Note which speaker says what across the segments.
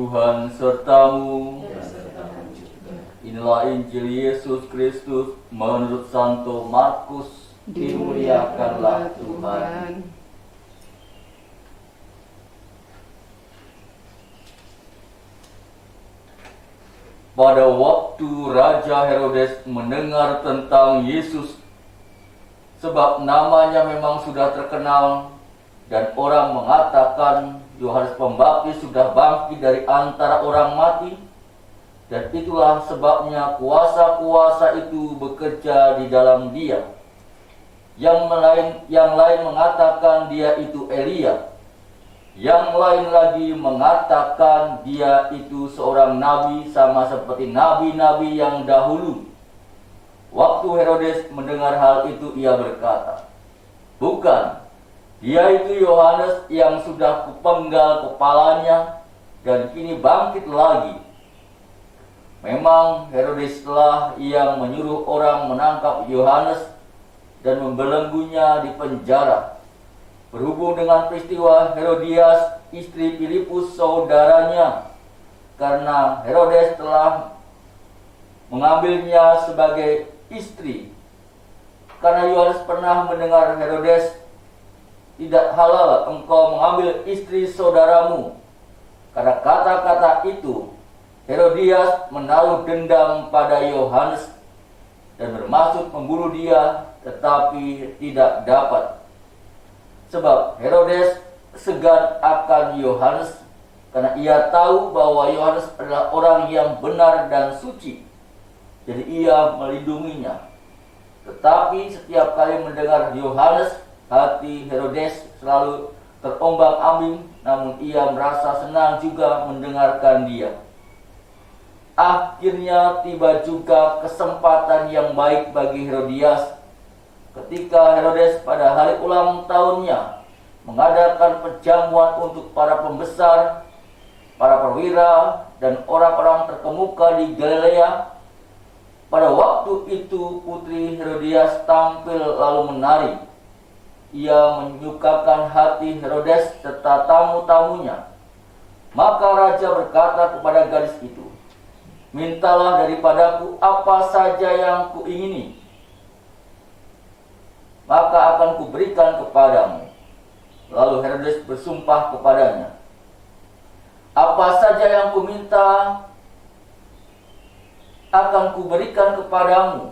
Speaker 1: Tuhan sertamu. Inilah Injil Yesus Kristus menurut Santo Markus. Dimuliakanlah Tuhan. Pada waktu Raja Herodes mendengar tentang Yesus, sebab namanya memang sudah terkenal, dan orang mengatakan Yohanes Pembaptis sudah bangkit dari antara orang mati, dan itulah sebabnya kuasa-kuasa itu bekerja di dalam dia. Yang lain mengatakan dia itu Elia. Yang lain lagi mengatakan dia itu seorang nabi, sama seperti nabi-nabi yang dahulu. Waktu Herodes mendengar hal itu, ia berkata, "Bukan, dia itu Yohanes yang sudah kupenggal kepalanya dan kini bangkit lagi." Memang Herodeslah yang menyuruh orang menangkap Yohanes dan membelenggunya di penjara. Berhubung dengan peristiwa Herodias, istri Filipus saudaranya, karena Herodes telah mengambilnya sebagai istri. Karena Yohanes pernah mendengar, "Herodes, tidak halal engkau mengambil istri saudaramu." Karena kata-kata itu, Herodias menaruh dendam pada Yohanes dan bermaksud membunuh dia, tetapi tidak dapat. Sebab Herodes segan akan Yohanes, karena ia tahu bahwa Yohanes adalah orang yang benar dan suci. Jadi ia melindunginya. Tetapi setiap kali mendengar Yohanes, hati Herodes selalu terombang-ambing, namun ia merasa senang juga mendengarkan dia. Akhirnya tiba juga kesempatan yang baik bagi Herodias, ketika Herodes pada hari ulang tahunnya mengadakan perjamuan untuk para pembesar, para perwira, dan orang-orang terkemuka di Galilea. Pada waktu itu putri Herodias tampil lalu menari. Ia menyukakan hati Herodes serta tamu-tamunya. Maka raja berkata kepada gadis itu, "Mintalah daripadaku apa saja yang kuingini, maka akan kuberikan kepadamu." Lalu Herodes bersumpah kepadanya, "Apa saja yang kuminta akan kuberikan kepadamu,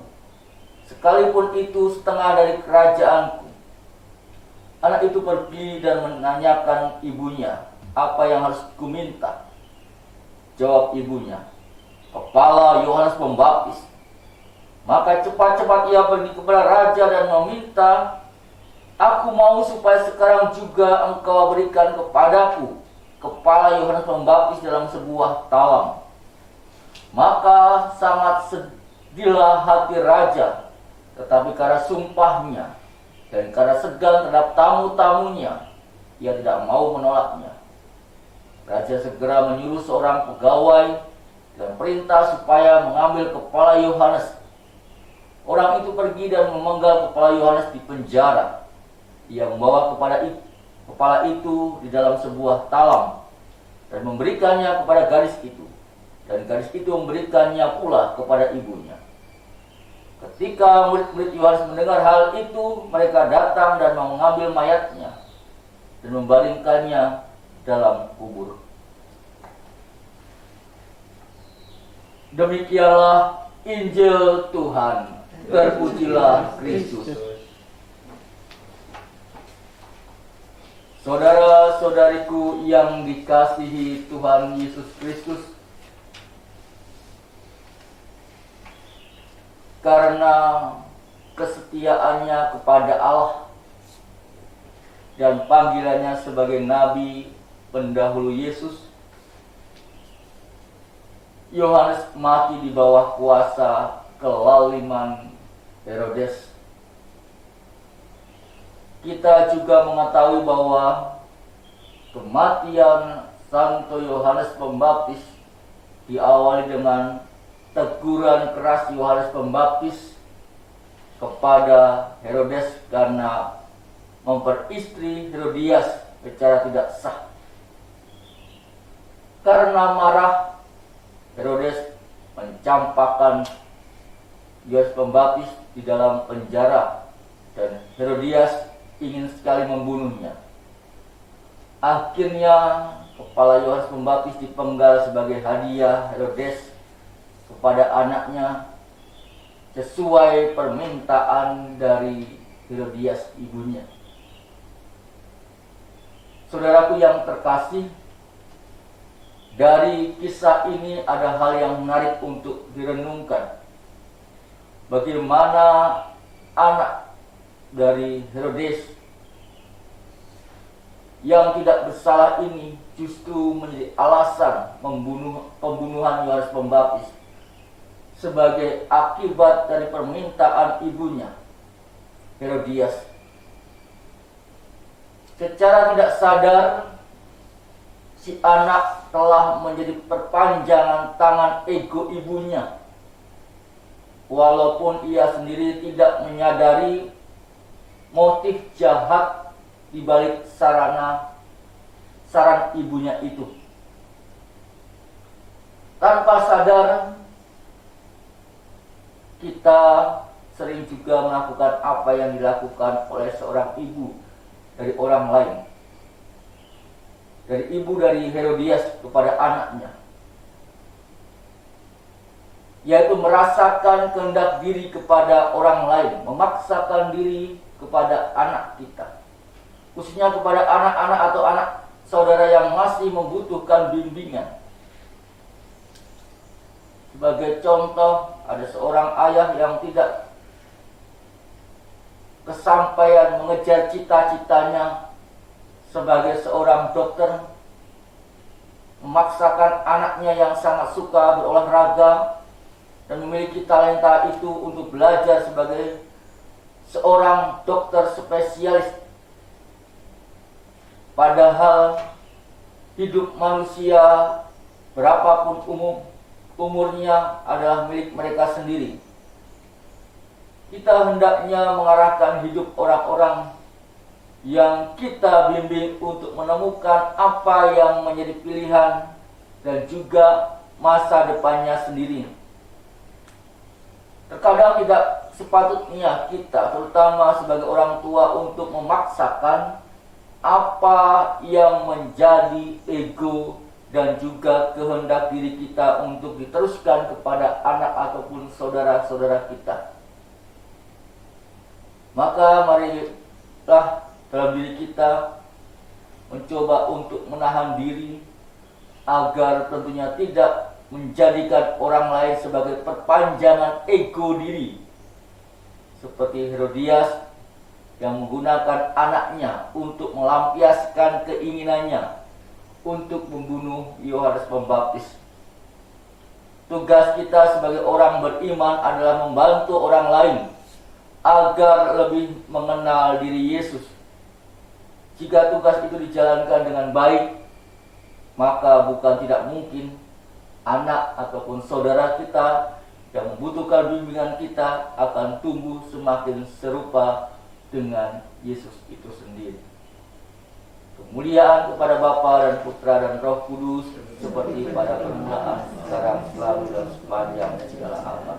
Speaker 1: sekalipun itu setengah dari kerajaanku." Anak itu pergi dan menanyakan ibunya, "Apa yang harus kuminta?" Jawab ibunya, "Kepala Yohanes Pembaptis." Maka cepat-cepat ia pergi kepada raja dan meminta, "Aku mau supaya sekarang juga engkau berikan kepadaku kepala Yohanes Pembaptis dalam sebuah talam." Maka sangat sedihlah hati raja, tetapi karena sumpahnya dan karena segan terhadap tamu-tamunya, ia tidak mau menolaknya. Raja segera menyuruh seorang pegawai dan perintah supaya mengambil kepala Yohanes. Orang itu pergi dan memenggal kepala Yohanes di penjara. Ia membawa kepala itu di dalam sebuah talam dan memberikannya kepada gadis itu, dan gadis itu memberikannya pula kepada ibunya. Ketika murid-murid Yohanes mendengar hal itu, mereka datang dan mengambil mayatnya dan membaringkannya dalam kubur. Demikianlah Injil Tuhan. Terpujilah Kristus. Saudara-saudariku yang dikasihi Tuhan Yesus Kristus, karena kesetiaannya kepada Allah dan panggilannya sebagai nabi pendahulu Yesus, Yohanes mati di bawah kuasa kelaliman Herodes. Kita juga mengetahui bahwa kematian Santo Yohanes Pembaptis diawali dengan teguran keras Yohanes Pembaptis kepada Herodes karena memperistri Herodias secara tidak sah. Karena marah, Herodes mencampakkan Yohanes Pembaptis di dalam penjara, dan Herodias ingin sekali membunuhnya. Akhirnya kepala Yohanes Pembaptis dipenggal sebagai hadiah Herodes kepada anaknya sesuai permintaan dari Herodias ibunya. Saudaraku yang terkasih, dari kisah ini ada hal yang menarik untuk direnungkan. Bagaimana anak dari Herodes yang tidak bersalah ini justru menjadi alasan pembunuhan Yohanes Pembaptis sebagai akibat dari permintaan ibunya, Herodias. Secara tidak sadar, si anak telah menjadi perpanjangan tangan ego ibunya, walaupun ia sendiri tidak menyadari motif jahat di balik saran ibunya itu. Tanpa sadar, kita sering juga melakukan apa yang dilakukan oleh seorang ibu dari orang lain. Dari ibu dari Herodias kepada anaknya, yaitu merasakan kehendak diri kepada orang lain, memaksakan diri kepada anak kita, khususnya kepada anak-anak atau anak saudara yang masih membutuhkan bimbingan. Sebagai contoh, ada seorang ayah yang tidak kesampaian mengejar cita-citanya sebagai seorang dokter, memaksakan anaknya yang sangat suka berolahraga dan memiliki talenta itu untuk belajar sebagai seorang dokter spesialis. Padahal hidup manusia berapapun umurnya adalah milik mereka sendiri. Kita hendaknya mengarahkan hidup orang-orang yang kita bimbing untuk menemukan apa yang menjadi pilihan dan juga masa depannya sendiri. Terkadang tidak sepatutnya kita, terutama sebagai orang tua, untuk memaksakan apa yang menjadi ego dan juga kehendak diri kita untuk diteruskan kepada anak ataupun saudara-saudara kita. Maka marilah dalam diri kita mencoba untuk menahan diri agar tentunya tidak menjadikan orang lain sebagai perpanjangan ego diri, seperti Herodias yang menggunakan anaknya untuk melampiaskan keinginannya untuk membunuh Yohanes Pembaptis. Tugas kita sebagai orang beriman adalah membantu orang lain agar lebih mengenal diri Yesus. Jika tugas itu dijalankan dengan baik, maka bukan tidak mungkin anak ataupun saudara kita yang membutuhkan bimbingan kita akan tumbuh semakin serupa dengan Yesus itu sendiri. Kemuliaan kepada Bapa dan Putra dan Roh Kudus, seperti pada permulaan, sekarang, selalu, dan sepanjang segala abad.